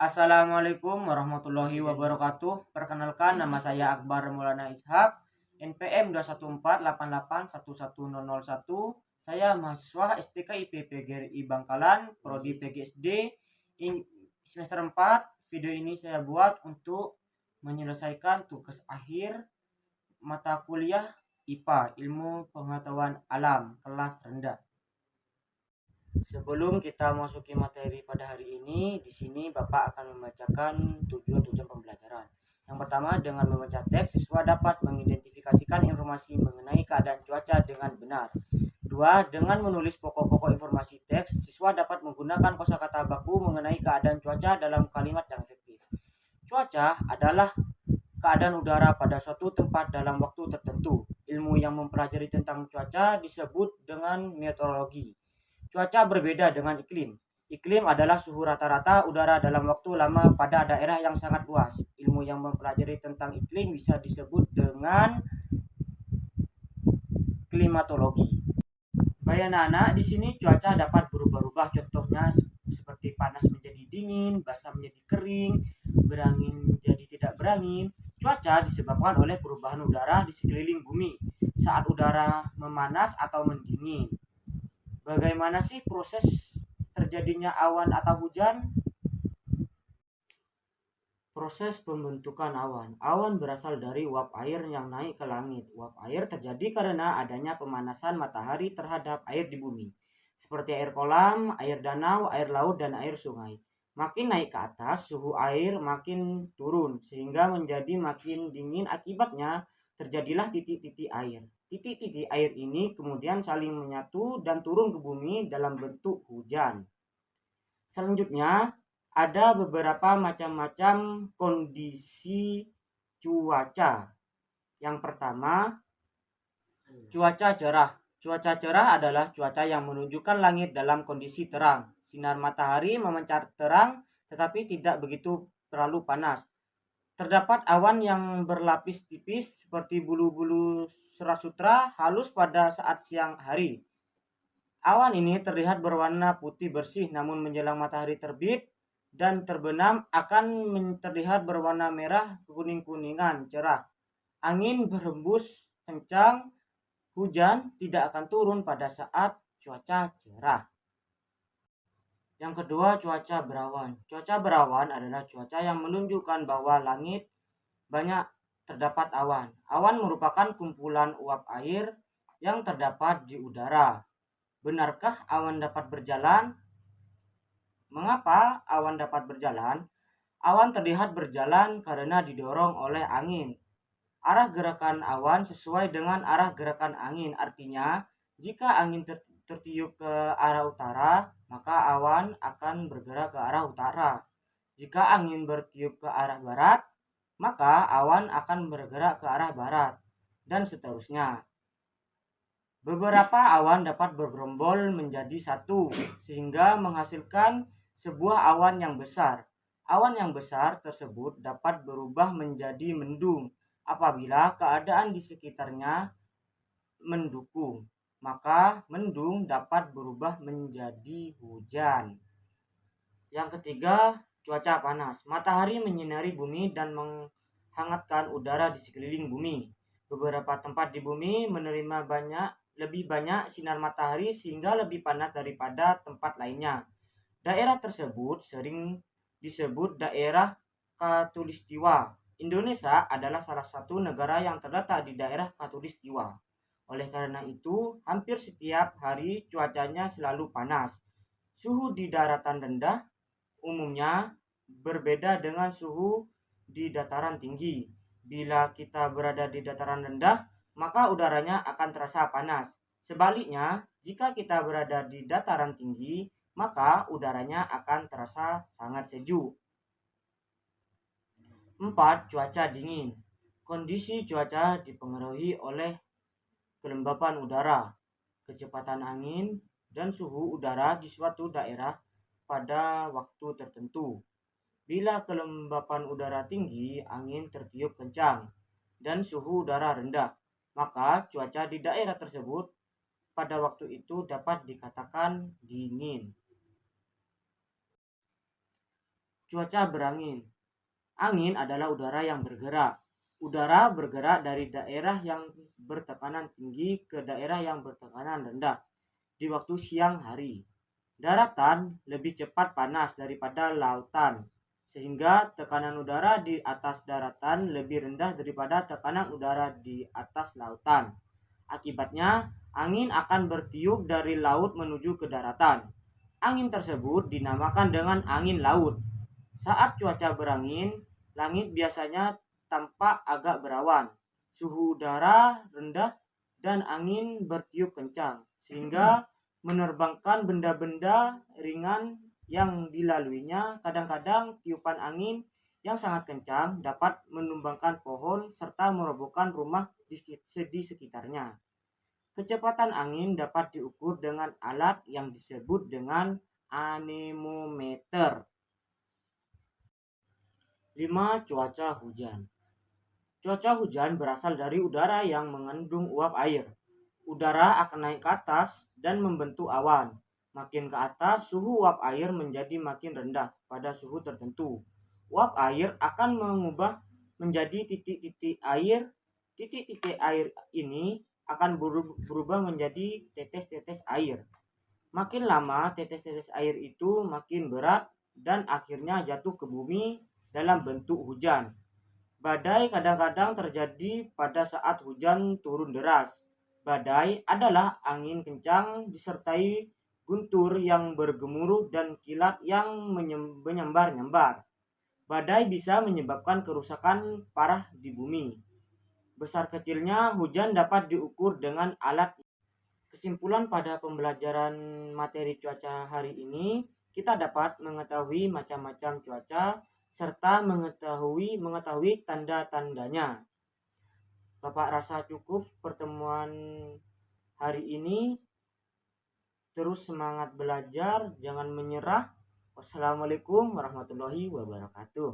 Assalamualaikum warahmatullahi wabarakatuh. Perkenalkan, nama saya Akbar Maulana Ishak, NPM 214881101. Saya mahasiswa STK IPP GRI Bangkalan, Prodi PGSD, semester 4. Video ini saya buat untuk menyelesaikan tugas akhir mata kuliah IPA, Ilmu Pengetahuan Alam, kelas rendah. Sebelum kita masuki materi pada hari ini, di sini Bapak akan membacakan tujuan-tujuan pembelajaran. Yang pertama, dengan membaca teks, siswa dapat mengidentifikasikan informasi mengenai keadaan cuaca dengan benar. Dua, dengan menulis pokok-pokok informasi teks, siswa dapat menggunakan kosakata baku mengenai keadaan cuaca dalam kalimat yang efektif. Cuaca adalah keadaan udara pada suatu tempat dalam waktu tertentu. Ilmu yang mempelajari tentang cuaca disebut dengan meteorologi. Cuaca berbeda dengan iklim. Iklim adalah suhu rata-rata udara dalam waktu lama pada daerah yang sangat luas. Ilmu yang mempelajari tentang iklim bisa disebut dengan klimatologi. Bayanana, di sini cuaca dapat berubah-ubah. Contohnya seperti panas menjadi dingin, basah menjadi kering, berangin menjadi tidak berangin. Cuaca disebabkan oleh perubahan udara di sekeliling bumi saat udara memanas atau mendingin. Bagaimana sih proses terjadinya awan atau hujan? Proses pembentukan awan. Awan berasal dari uap air yang naik ke langit. Uap air terjadi karena adanya pemanasan matahari terhadap air di bumi, seperti air kolam, air danau, air laut, dan air sungai. Makin naik ke atas, suhu air makin turun sehingga menjadi makin dingin. Akibatnya terjadilah titik-titik air. Titik-titik air ini kemudian saling menyatu dan turun ke bumi dalam bentuk hujan. Selanjutnya, ada beberapa macam-macam kondisi cuaca. Yang pertama, cuaca cerah. Cuaca cerah adalah cuaca yang menunjukkan langit dalam kondisi terang. Sinar matahari memancar terang tetapi tidak begitu terlalu panas. Terdapat awan yang berlapis tipis seperti bulu-bulu serat sutra halus pada saat siang hari. Awan ini terlihat berwarna putih bersih, namun menjelang matahari terbit dan terbenam akan terlihat berwarna merah kuning-kuningan cerah. Angin berhembus kencang, hujan tidak akan turun pada saat cuaca cerah. Yang kedua, cuaca berawan. Cuaca berawan adalah cuaca yang menunjukkan bahwa langit banyak terdapat awan. Awan merupakan kumpulan uap air yang terdapat di udara. Benarkah awan dapat berjalan? Mengapa awan dapat berjalan? Awan terlihat berjalan karena didorong oleh angin. Arah gerakan awan sesuai dengan arah gerakan angin. Artinya, jika angin tertiup ke arah utara, maka awan akan bergerak ke arah utara. Jika angin bertiup ke arah barat, maka awan akan bergerak ke arah barat, dan seterusnya. Beberapa awan dapat bergerombol menjadi satu sehingga menghasilkan sebuah awan yang besar. Awan yang besar tersebut dapat berubah menjadi mendung apabila keadaan di sekitarnya mendukung. Maka mendung dapat berubah menjadi hujan. Yang ketiga, cuaca panas. Matahari menyinari bumi dan menghangatkan udara di sekeliling bumi. Beberapa tempat di bumi menerima lebih banyak sinar matahari sehingga lebih panas daripada tempat lainnya. Daerah tersebut sering disebut daerah khatulistiwa. Indonesia adalah salah satu negara yang terletak di daerah khatulistiwa. Oleh karena itu, hampir setiap hari cuacanya selalu panas. Suhu di daratan rendah umumnya berbeda dengan suhu di dataran tinggi. Bila kita berada di dataran rendah, maka udaranya akan terasa panas. Sebaliknya, jika kita berada di dataran tinggi, maka udaranya akan terasa sangat sejuk. 4. Cuaca dingin. Kondisi cuaca dipengaruhi oleh kelembapan udara, kecepatan angin, dan suhu udara di suatu daerah pada waktu tertentu. Bila kelembapan udara tinggi, angin tertiup kencang, dan suhu udara rendah, maka cuaca di daerah tersebut pada waktu itu dapat dikatakan dingin. Cuaca berangin. Angin adalah udara yang bergerak. Udara bergerak dari daerah yang bertekanan tinggi ke daerah yang bertekanan rendah di waktu siang hari. Daratan lebih cepat panas daripada lautan, sehingga tekanan udara di atas daratan lebih rendah daripada tekanan udara di atas lautan. Akibatnya, angin akan bertiup dari laut menuju ke daratan. Angin tersebut dinamakan dengan angin laut. Saat cuaca berangin, langit biasanya tampak agak berawan, suhu udara rendah, dan angin bertiup kencang, sehingga menerbangkan benda-benda ringan yang dilaluinya. Kadang-kadang tiupan angin yang sangat kencang dapat menumbangkan pohon serta merobohkan rumah di sekitarnya. Kecepatan angin dapat diukur dengan alat yang disebut dengan anemometer. 5. Cuaca hujan. Cuaca hujan berasal dari udara yang mengandung uap air. Udara akan naik ke atas dan membentuk awan. Makin ke atas, suhu uap air menjadi makin rendah pada suhu tertentu. Uap air akan mengubah menjadi titik-titik air. Titik-titik air ini akan berubah menjadi tetes-tetes air. Makin lama, tetes-tetes air itu makin berat dan akhirnya jatuh ke bumi dalam bentuk hujan. Badai kadang-kadang terjadi pada saat hujan turun deras. Badai adalah angin kencang disertai guntur yang bergemuruh dan kilat yang menyambar-nyambar. Badai bisa menyebabkan kerusakan parah di bumi. Besar kecilnya hujan dapat diukur dengan alat. Kesimpulan pada pembelajaran materi cuaca hari ini, kita dapat mengetahui macam-macam cuaca serta mengetahui tanda-tandanya. Bapak rasa cukup pertemuan hari ini. Terus semangat belajar, jangan menyerah. Wassalamualaikum warahmatullahi wabarakatuh.